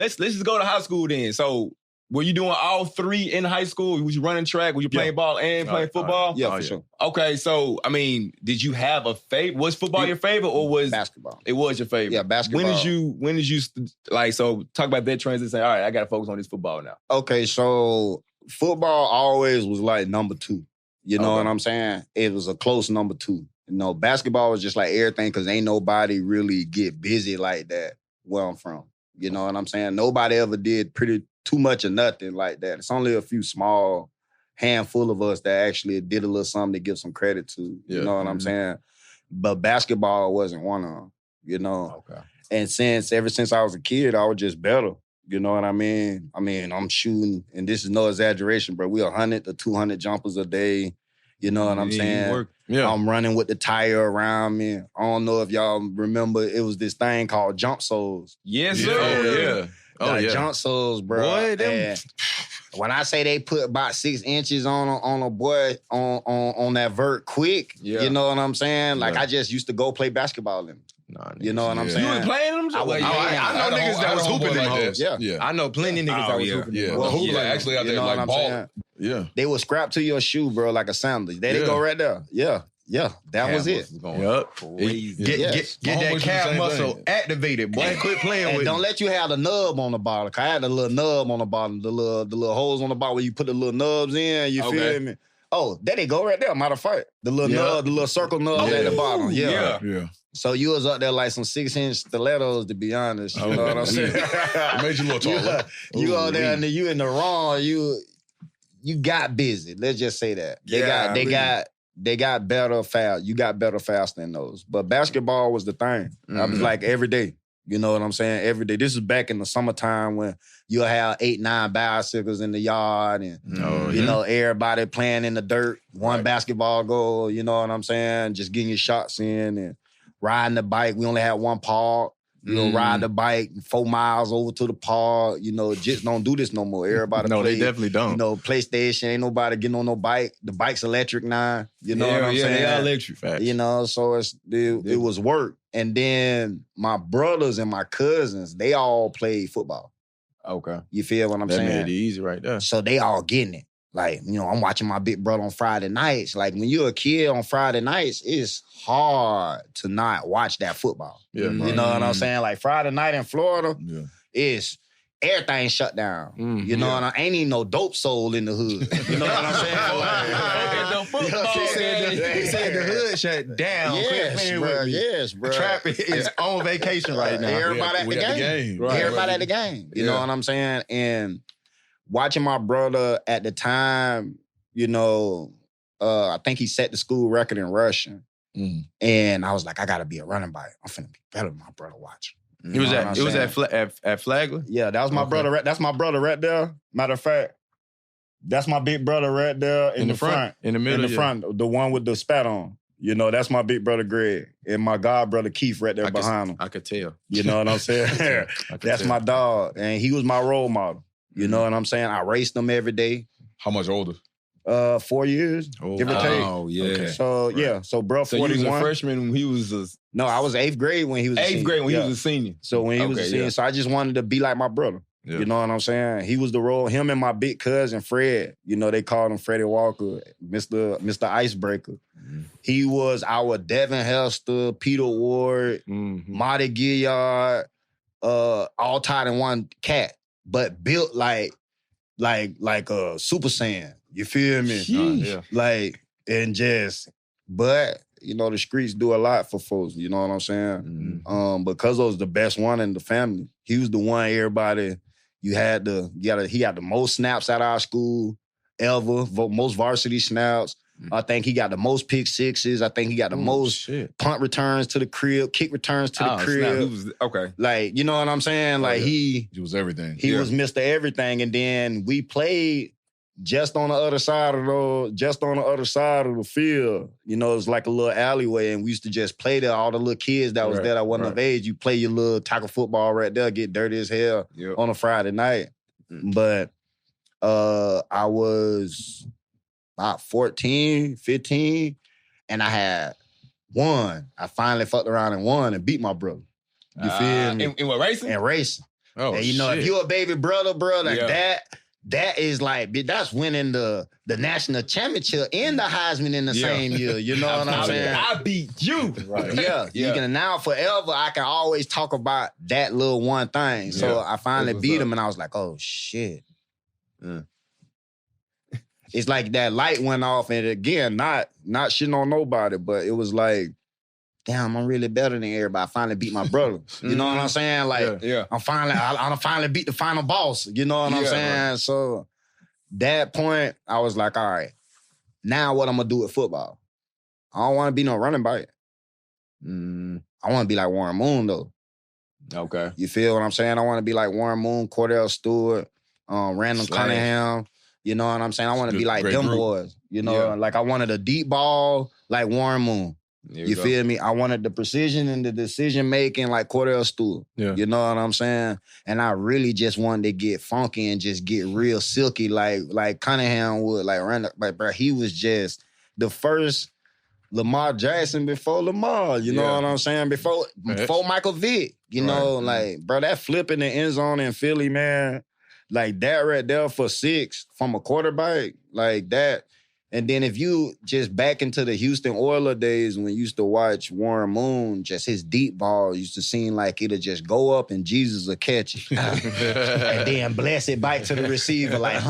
let's just go to high school then. So were you doing all three in high school? Was you running track? Were you playing ball and playing football? Yeah, for sure. Okay, so, I mean, did you have a favorite? Was football your favorite or was... Basketball. It was your favorite? Yeah, basketball. When did you like, so talk about that transition, say, all right, I got to focus on this football now. Okay, so football always was like number 2. You know what I'm saying? It was a close number 2. You know, basketball was just like everything because ain't nobody really get busy like that where I'm from. You know what I'm saying? Nobody ever did too much of nothing like that. It's only a few small handful of us that actually did a little something to give some credit to. You know what I'm saying? But basketball wasn't one of them, you know? Okay. And ever since I was a kid, I was just better. You know what I mean? I mean, I'm shooting, and this is no exaggeration, bro. We 100 to 200 jumpers a day. You know what I'm saying? I'm running with the tire around me. I don't know if y'all remember, it was this thing called jump soles. Yes, sir. Jump soles, bro. Boy, them... When I say they put about 6 inches on a boy on that vert quick, you know what I'm saying? Like, I just used to go play basketball in them. You know what I'm saying? You was playing them? I know niggas that was hooping them hoes. Yeah. I know plenty of niggas that was hooping them. Well, hooping actually out there like balling. Yeah. They would scrap to your shoe, bro, like a sandal. There they go right there. Yeah. That was it. Yup. Get that calf muscle activated, boy. Quit playing with it. And don't let you have the nub on the bottom. Cause I had the little nub on the bottom, the little holes on the bottom where you put the little nubs in. You feel me? Oh, there they go right there. Matter of fact, the little nub, the little circle nubs at the bottom. Yeah. So you was up there like some 6-inch stilettos, to be honest. You know what I'm saying? It made you look taller. You out there and you in the wrong. You got busy. Let's just say that. They got better fast. You got better fast than those. But basketball was the thing. I was like every day. You know what I'm saying? Every day. This is back in the summertime when you'll have 8-9 bicycles in the yard and you know, everybody playing in the dirt. One basketball goal, you know what I'm saying? Just getting your shots in and riding the bike. We only had one park. You know, ride the bike 4 miles over to the park. You know, just don't do this no more. Everybody they definitely don't. You know, PlayStation, ain't nobody getting on no bike. The bike's electric now. You know what I'm saying? They are electric. Facts. You know, so it was work. And then my brothers and my cousins, they all played football. Okay. You feel what I'm saying? That made it easy right there. So they all getting it. Like, you know, I'm watching my big brother on Friday nights. Like, when you're a kid on Friday nights, it's hard to not watch that football. Yeah, you know what I'm saying? Like, Friday night in Florida, is everything shut down. You know what I mean? Ain't even no dope soul in the hood. You know what I'm saying? He said the hood shut down. Yes, bro. Trap is on vacation right now. Everybody at the game. Everybody at the game. You know what I'm saying? And watching my brother at the time, you know, I think he set the school record in rushing. And I was like, I got to be a running back. I'm finna be better than my brother watching. It was at Flagler? Yeah, that was my brother. That's my brother right there. Matter of fact, that's my big brother right there in the front. In the middle, in the front, the one with the spat on. You know, that's my big brother Greg. And my god brother Keith right there behind him. I could tell. You know what I'm saying? That's my dog. And he was my role model. You know what I'm saying? I raced him every day. How much older? 4 years, give or take. Oh, yeah. Okay. So bro, 41. So he was a freshman when he was No, I was 8th grade when he was a senior. 8th grade when he was a senior. So when he was a senior, so I just wanted to be like my brother. Yeah. You know what I'm saying? He was the role. Him and my big cousin, Fred, you know, they called him Freddie Walker, Mr. Icebreaker. He was our Devin Hester, Peter Ward, Mardy Gilyard, all tied in one cat, but built like a Super Saiyan. You feel me? Like, and just, but, you know, the streets do a lot for folks. You know what I'm saying? Because I was the best one in the family. He was the one everybody, he had the most snaps at our school ever, most varsity snaps. I think he got the most pick sixes. I think he got the most punt returns to the crib, kick returns to the crib. Okay. Like, you know what I'm saying? Like, he was everything. He was Mr. Everything. And then we played just on the other side of the field. You know, it's like a little alleyway, and we used to just play there. All the little kids that was there that wasn't of age, you play your little tackle football right there, get dirty as hell on a Friday night. But I was about 14, 15, and I had won. I finally fucked around and won and beat my brother. You feel me? In what, racing? And racing. Oh, and, you know, if you're a baby brother, that is like, that's winning the national championship and the Heisman in the same year. You know what I'm saying? I beat you. Right. Yeah. You can now forever, I can always talk about that little one thing. So I finally beat him and I was like, oh, shit. It's like that light went off, and again, not shitting on nobody, but it was like, damn, I'm really better than everybody. I finally beat my brother. You know what I'm saying? Like, I finally beat the final boss. You know what I'm saying? Right. So that point, I was like, all right, now what I'm gonna do with football? I don't want to be no running back. I want to be like Warren Moon though. Okay. You feel what I'm saying? I want to be like Warren Moon, Cordell Stewart, Randall Cunningham. You know what I'm saying? I want to be like them boys. You know, like I wanted a deep ball like Warren Moon. You feel me? I wanted the precision and the decision making like Cordell Stewart. Yeah. You know what I'm saying? And I really just wanted to get funky and just get real silky like Cunningham would, like Randall. Like, bro, he was just the first Lamar Jackson before Lamar. You know what I'm saying? Before Michael Vick. You know, like, bro, that flip in the end zone in Philly, man. Like that right there for 6 from a quarterback, like that. And then if you just back into the Houston Oilers days when you used to watch Warren Moon, just his deep ball used to seem like it'll just go up and Jesus will catch it. And then bless it back to the receiver like,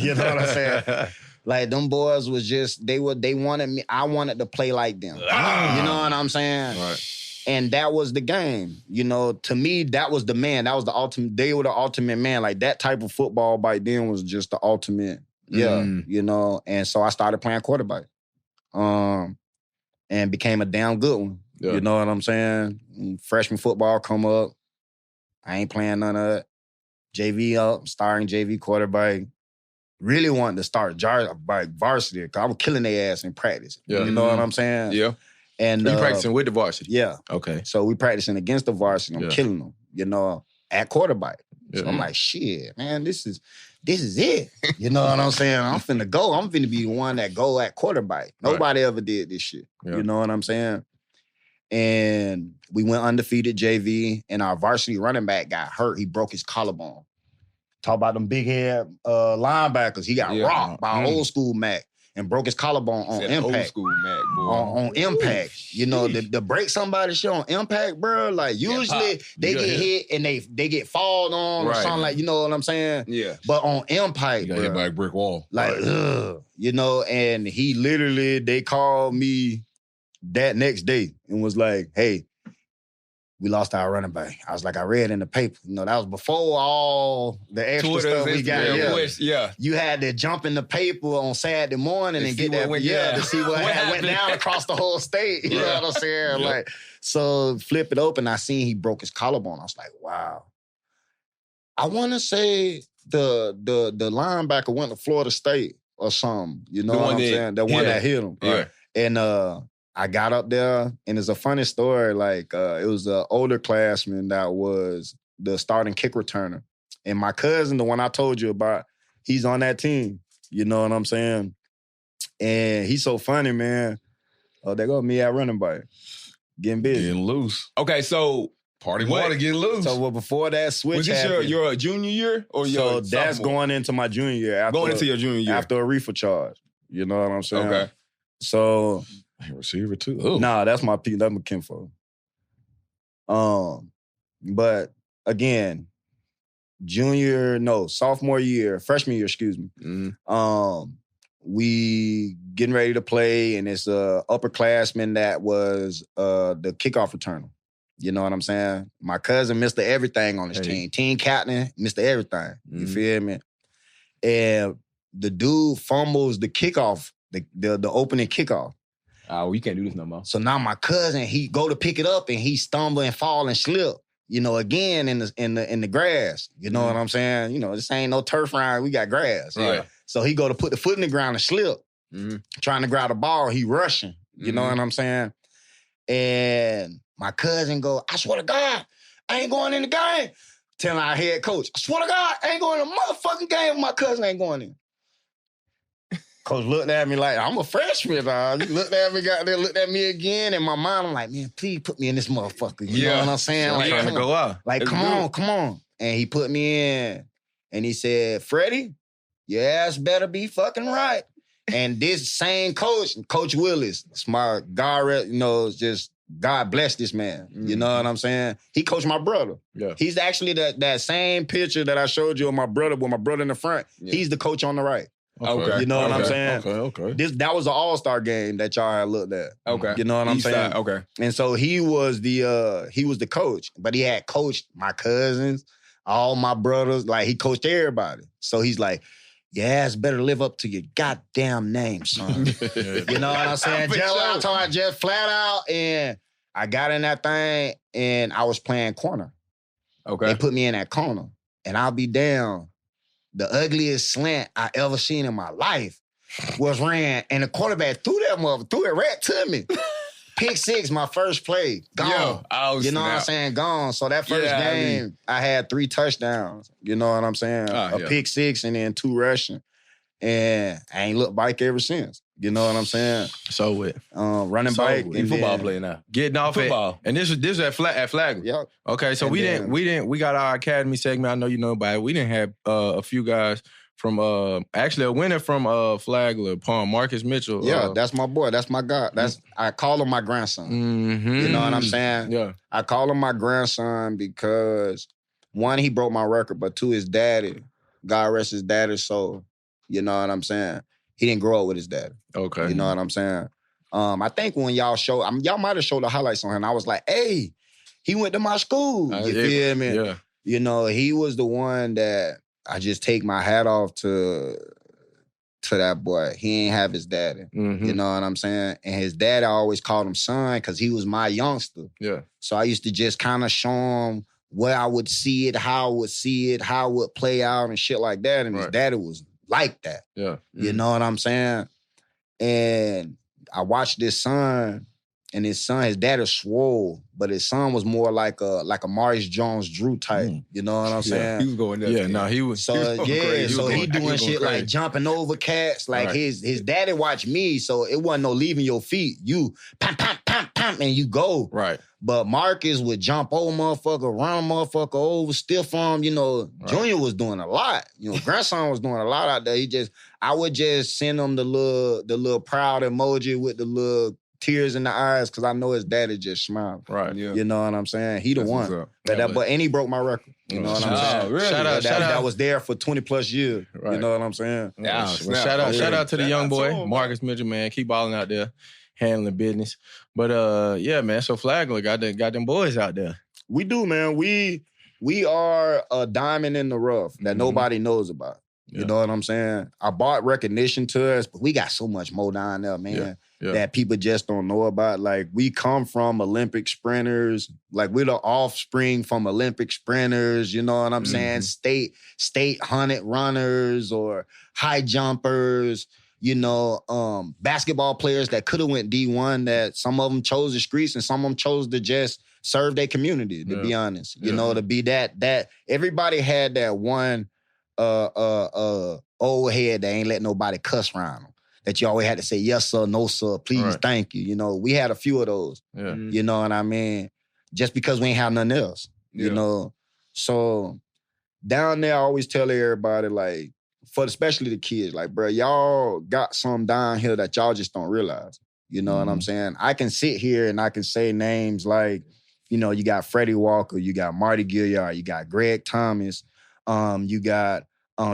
you know what I'm saying? Like them boys was just, they wanted me, I wanted to play like them. You know what I'm saying? Right. And that was the game. You know, to me, that was the man. That was the ultimate. They were the ultimate man. Like, that type of football back then was just the ultimate. Yeah, you know. And so I started playing quarterback. And became a damn good one. Yeah. You know what I'm saying? Freshman football come up. I ain't playing none of it. JV up, starting JV quarterback. Really wanted to start varsity because I was killing their ass in practice. Yeah. You know what I'm saying? Yeah. And you practicing with the varsity? Yeah. Okay. So we practicing against the varsity. I'm killing them, you know, at quarterback. So I'm like, shit, man, this is it. You know what I'm saying? I'm finna go. I'm finna be the one that go at quarterback. Nobody ever did this shit. Yeah. You know what I'm saying? And we went undefeated JV, and our varsity running back got hurt. He broke his collarbone. Talk about them big head linebackers. He got rocked by an old school Mac. And broke his collarbone on impact. Old school Mac, boy. On impact. You know, to break somebody's shit on impact, bro, like usually they get hit and they get falled on or something like, you know what I'm saying? Yeah. But on impact, you got hit by a brick wall. Like, you know, and he literally, they called me that next day and was like, hey, we lost our running back. I was like, I read in the paper. You know, that was before all the extra Twitter, stuff we got. Yeah. You had to jump in the paper on Saturday morning and get that, to see what went down across the whole state. You know what I'm saying? Yeah. Like, so flip it open. I seen he broke his collarbone. I was like, wow. I want to say the linebacker went to Florida State or something. You know what I'm saying? The one that hit him. Yeah. And I got up there, and it's a funny story. Like, it was an older classman that was the starting kick returner. And my cousin, the one I told you about, he's on that team. You know what I'm saying? And he's so funny, man. Oh, there go me at running back. Getting busy. Getting loose. Okay, so... Party water getting loose. So before that switch was this your junior year? Or your that's sophomore? Going into my junior year. Going into your junior year. After a reefer charge. You know what I'm saying? Okay. So... receiver too. Oh. Nah, that's my kinfolk. But again, freshman year, excuse me. We getting ready to play, and it's a upperclassman that was the kickoff returner. You know what I'm saying? My cousin, Mr. Everything on his team. Team captain, Mr. Everything. You feel me? And the dude fumbles the kickoff, the opening kickoff. Oh, you can't do this no more. So now my cousin, he go to pick it up and he stumble and fall and slip. You know, again in the grass. You know what I'm saying? You know, this ain't no turf round. We got grass. Right. Yeah. So he go to put the foot in the ground and slip, trying to grab the ball. He rushing. You know what I'm saying? And my cousin go, I swear to God, I ain't going in the game. Telling our head coach, I swear to God, I ain't going in the motherfucking game. My cousin ain't going in. Coach looked at me like, I'm a freshman, dog. He looked at me again. In my mind, I'm like, man, please put me in this motherfucker. You know what I'm saying? Like, trying to go out. Like, come on. and he put me in, and he said, Freddie, your ass better be fucking right. And this same coach, Coach Willis, smart, God, just God bless this man. You know what I'm saying? He coached my brother. Yeah. He's actually that same picture that I showed you of my brother with my brother in the front. Yeah. He's the coach on the right. Okay. You know what I'm saying? Okay. That was an all-star game that y'all had looked at. Okay. You know what I'm saying? Okay. And so he was the coach, but he had coached my cousins, all my brothers. Like, he coached everybody. So he's like, your ass better live up to your goddamn name, son. You know what I'm saying? Just flat out. And I got in that thing, and I was playing corner. Okay. They put me in that corner. And I'll be down. The ugliest slant I ever seen in my life was ran, and the quarterback threw it right to me. Pick 6, my first play, gone. You know what I'm saying? Gone. So that first game, I had 3 touchdowns. You know what I'm saying? A pick 6 and then 2 rushing. And I ain't looked back ever since. You know what I'm saying? So what? Running back. And football player now. Getting off football. And this is at Flagler. Yep. Okay, so we got our academy segment. I know you know about it. We didn't have a few guys from actually a winner from Flagler, Marcus Mitchell. Yeah, that's my boy. That's my guy. I call him my grandson. Mm-hmm. You know what I'm saying? Yeah. I call him my grandson because 1, he broke my record, but 2, his daddy, God rest his daddy's soul. You know what I'm saying? He didn't grow up with his daddy. Okay. You know what I'm saying? I think when y'all y'all might have showed the highlights on him. I was like, hey, he went to my school. You feel me? Yeah. You know, he was the one that I just take my hat off to that boy. He ain't have his daddy. Mm-hmm. You know what I'm saying? And his daddy always called him son because he was my youngster. Yeah. So I used to just kind of show him where I would see it, how I would see it, how it would play out and shit like that. And his daddy was like that. Yeah. You know what I'm saying? And I watched this son, and his daddy swole, but his son was more like a Maurice Jones-Drew type. You know what I'm saying? He was going there. Yeah, no, he was. So he doing shit like jumping over cats. Like his daddy watched me, so it wasn't no leaving your feet. You pam, pam, pam, pam, and you go. Right. But Marcus would jump over motherfucker, run motherfucker over, stiff arm. You know, Junior was doing a lot. You know, grandson was doing a lot out there. I would just send him the little proud emoji with the little tears in the eyes because I know his daddy just smiled. Right. Yeah. You know what I'm saying? He the one. But and he broke my record. You know what I'm saying? Really? Shout out. That was there for 20 plus years. Right. You know what I'm saying? Yeah. Shout out to the young boy, Marcus Mitchell, man. Keep balling out there, handling business. But yeah, man. So Flagler got them boys out there. We do, man. We are a diamond in the rough that nobody knows about. You know what I'm saying? I brought recognition to us, but we got so much more down there, man, that people just don't know about. Like, we come from Olympic sprinters. Like, we're the offspring from Olympic sprinters, you know what I'm saying? State 100 runners or high jumpers, you know, basketball players that could have went D1, that some of them chose the streets and some of them chose to just serve their community, to be honest. You know, to be that everybody had that one old head that ain't let nobody cuss around them. That you always had to say, yes, sir, no, sir, please, thank you. You know, we had a few of those. Yeah. You know what I mean? Just because we ain't have nothing else. You know? So down there, I always tell everybody, like, especially the kids, like, bro, y'all got some down here that y'all just don't realize. You know what I'm saying? I can sit here and I can say names like, you know, you got Freddie Walker, you got Mardy Gilyard, you got Greg Thomas, you got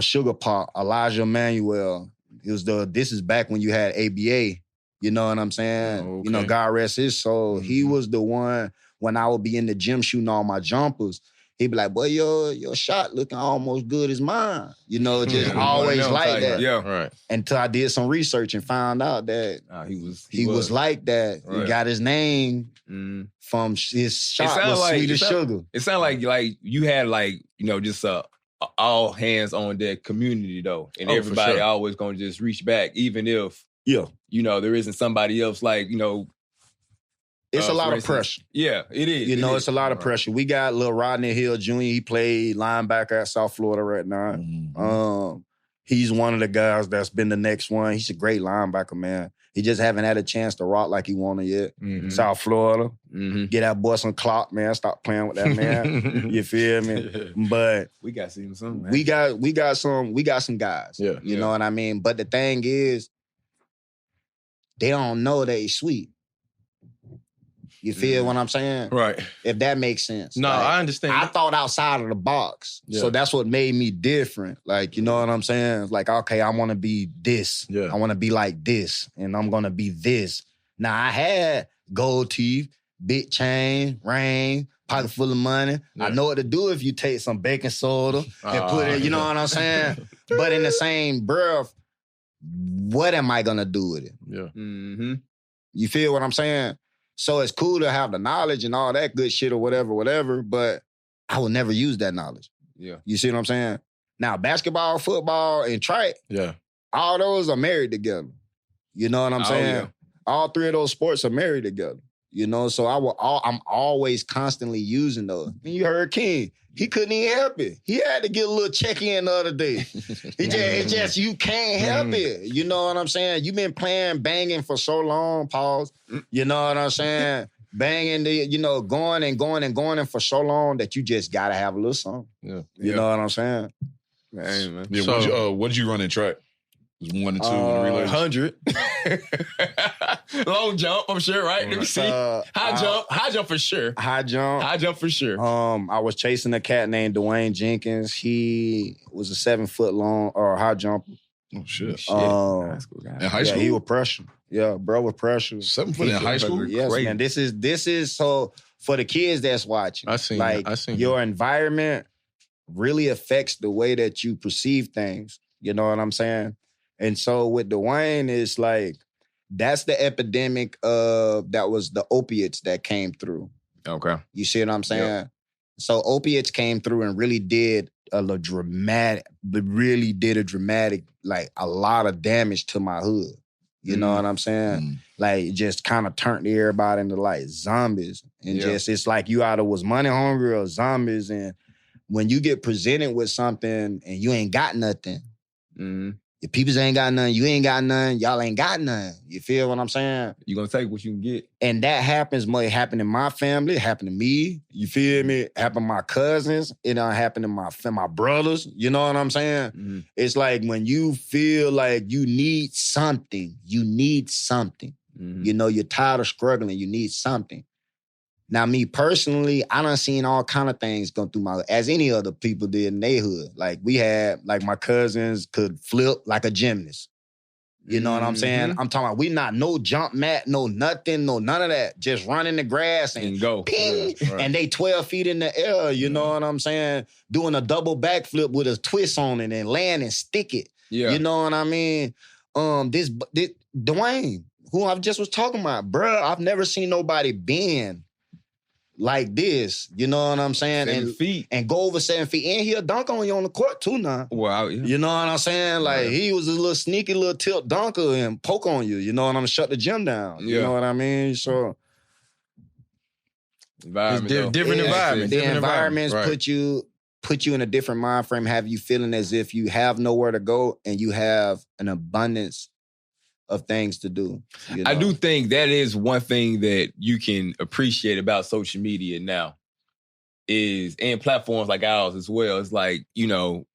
Sugar Pop, Elijah Manuel. This is back when you had ABA. You know what I'm saying? Oh, okay. You know, God rest his soul. He was the one when I would be in the gym shooting all my jumpers. He'd be like, boy, your shot looking almost good as mine. You know, just always like that. Yeah, right. Until I did some research and found out that he was like that. Right. He got his name from his shot was sweet as sugar. It sounded like you had just all hands on deck community though, and everybody always gonna just reach back, even if there isn't somebody else It's a lot of pressure. Yeah, it is. It's a lot of pressure. We got little Rodney Hill Jr. He played linebacker at South Florida right now. He's one of the guys that's been the next one. He's a great linebacker, man. He just haven't had a chance to rock like he wanted yet. Mm-hmm. South Florida. Mm-hmm. Get that boy some clock, man. Stop playing with that man. You feel me? But we got to see him soon, man. We got some guys. Yeah. You know what I mean? But the thing is, they don't know they sweet. You feel what I'm saying? Right. If that makes sense. No, like, I understand. I thought outside of the box. Yeah. So that's what made me different. Like, you know what I'm saying? Like, okay, I want to be this. Yeah. I want to be like this. And I'm going to be this. Now, I had gold teeth, big chain, ring, pocket full of money. Yeah. I know what to do if you take some baking soda and put it, you know what I'm saying? But in the same breath, what am I going to do with it? Yeah. Mm-hmm. You feel what I'm saying? So it's cool to have the knowledge and all that good shit or whatever, but I will never use that knowledge. Yeah. You see what I'm saying? Now, basketball, football, and track, all those are married together. You know what I'm saying? Yeah. All three of those sports are married together. You know, so I'm always constantly using those. And you heard King. He couldn't even help it. He had to get a little check-in the other day. It's just, you can't help it. You know what I'm saying? You've been playing banging for so long, pause. You know what I'm saying? Banging, going and for so long that you just got to have a little something. Yeah. You know what I'm saying? Man. Yeah, so, what did you run in track? It was 1 and 2 in the relays. 100. Long jump, I'm sure, right? Let me see. High jump for sure. High jump for sure. I was chasing a cat named Dwayne Jenkins. He was a 7-foot long high jumper. Oh shit! High school guy. In high school, he was pressure. Yeah, bro was pressure. 7 foot in high school. Yes, Great. man. This is so for the kids that's watching. I seen your environment really affects the way that you perceive things. You know what I'm saying? And so with Dwayne, it's like, that's the epidemic that was the opiates that came through. Okay. You see what I'm saying? Yep. So opiates came through and really did a dramatic, like a lot of damage to my hood. You know what I'm saying? Mm. Like, just kind of turned everybody into like zombies. And just, it's like you either was money hungry or zombies. And when you get presented with something and you ain't got nothing, your peoples ain't got nothing, you ain't got nothing, y'all ain't got nothing. You feel what I'm saying? You gonna take what you can get. And that happens, it happened in my family, it happened to me, you feel me? It happened to my cousins, it happened to my brothers, you know what I'm saying? Mm-hmm. It's like when you feel like you need something. Mm-hmm. You know, you're tired of struggling, you need something. Now, me personally, I done seen all kind of things go through as any other people did in their hood. Like, we had, like, my cousins could flip like a gymnast. You know what I'm saying? I'm talking about, we not no jump mat, no nothing, no none of that. Just run in the grass and go. Ping, right. And they 12 feet in the air, you know what I'm saying? Doing a double backflip with a twist on it and land and stick it. Yeah. You know what I mean? This Dwayne, who I just was talking about, bruh, I've never seen nobody bend like this, you know what I'm saying? 7 feet. And go over 7 feet. And he'll dunk on you on the court too now. Wow. Yeah. You know what I'm saying? Like, he was a little sneaky little tilt dunker and poke on you. You know what I'm saying? Shut the gym down. You know what I mean? So, different environment. The environments put you in a different mind frame, have you feeling as if you have nowhere to go and you have an abundance of things to do. You know? I do think that is one thing that you can appreciate about social media now and platforms like ours as well. It's like, you know,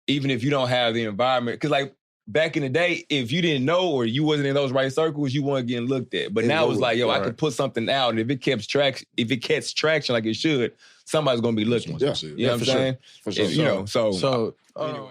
even if you don't have the environment, because like back in the day, if you didn't know or you wasn't in those right circles, you weren't getting looked at. But now it's like, yo, I could put something out, and if it gets traction like it should, somebody's gonna be looking. Yeah. You know what I'm saying? For sure. You know, so anyway.